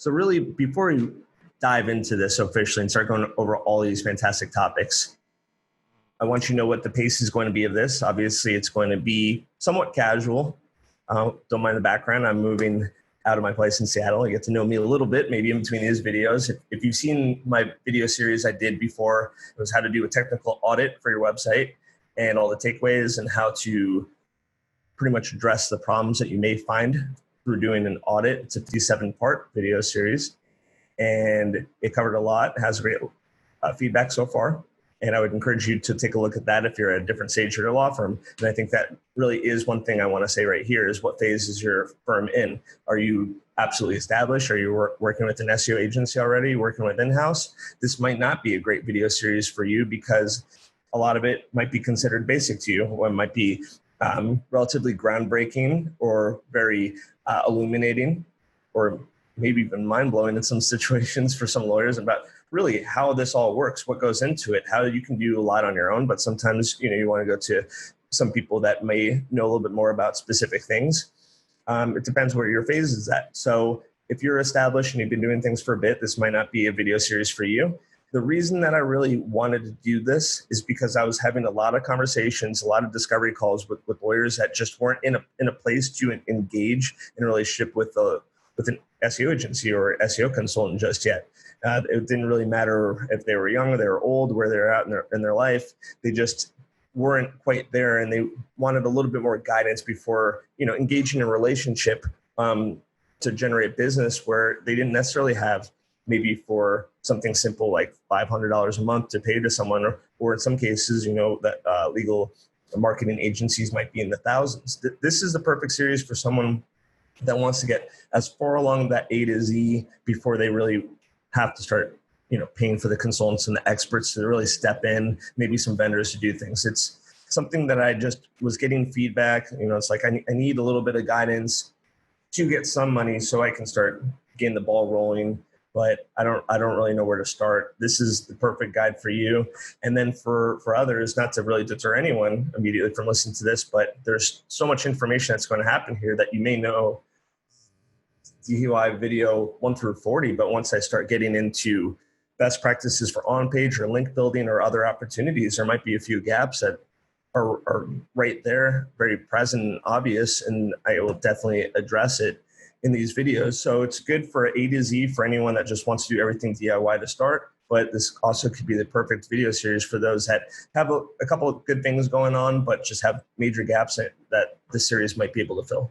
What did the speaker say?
So really, before we dive into this officially and start going over all these fantastic topics, I want you to know what the pace is going to be of this. Obviously, it's going to be somewhat casual. Don't mind the background. I'm moving out of my place in Seattle. You get to know me a little bit, maybe in between these videos. If you've seen my video series I did before, it was how to do a technical audit for your website and all the takeaways and how to pretty much address the problems that you may find through doing an audit. It's a 57-part video series, and it covered a lot. It has great feedback so far. And I would encourage you to take a look at that if you're at a different stage of your law firm. And I think that really is one thing I want to say right here is what phase is your firm in? Are you absolutely established? Are you working with an SEO agency already, working with in-house? This might not be a great video series for you because a lot of it might be considered basic to you, or it might be relatively groundbreaking or very illuminating, or maybe even mind-blowing in some situations for some lawyers about really how this all works, what goes into it, how you can do a lot on your own, but sometimes you want to go to some people that may know a little bit more about specific things. It depends where your phase is at. So if you're established and you've been doing things for a bit, this might not be a video series for you. The reason that I really wanted to do this is because I was having a lot of conversations, a lot of discovery calls with lawyers that just weren't in a place to engage in a relationship with an SEO agency or SEO consultant just yet. It didn't really matter if they were young or they were old, where they're at in their life. They just weren't quite there, and they wanted a little bit more guidance before engaging in a relationship to generate business where they didn't necessarily have maybe for something simple like $500 a month to pay to someone, or in some cases, that legal marketing agencies might be in the thousands. This is the perfect series for someone that wants to get as far along that A to Z before they really have to start, paying for the consultants and the experts to really step in, maybe some vendors to do things. It's something that I just was getting feedback. It's like I need a little bit of guidance to get some money so I can start getting the ball rolling. But I don't really know where to start. This is the perfect guide for you. And then for others, not to really deter anyone immediately from listening to this, but there's so much information that's going to happen here that you may know DUI video 1 through 40. But once I start getting into best practices for on-page or link building or other opportunities, there might be a few gaps that are right there, very present and obvious, and I will definitely address it in these videos. So it's good for A to Z for anyone that just wants to do everything DIY to start, but this also could be the perfect video series for those that have a couple of good things going on, but just have major gaps that this series might be able to fill.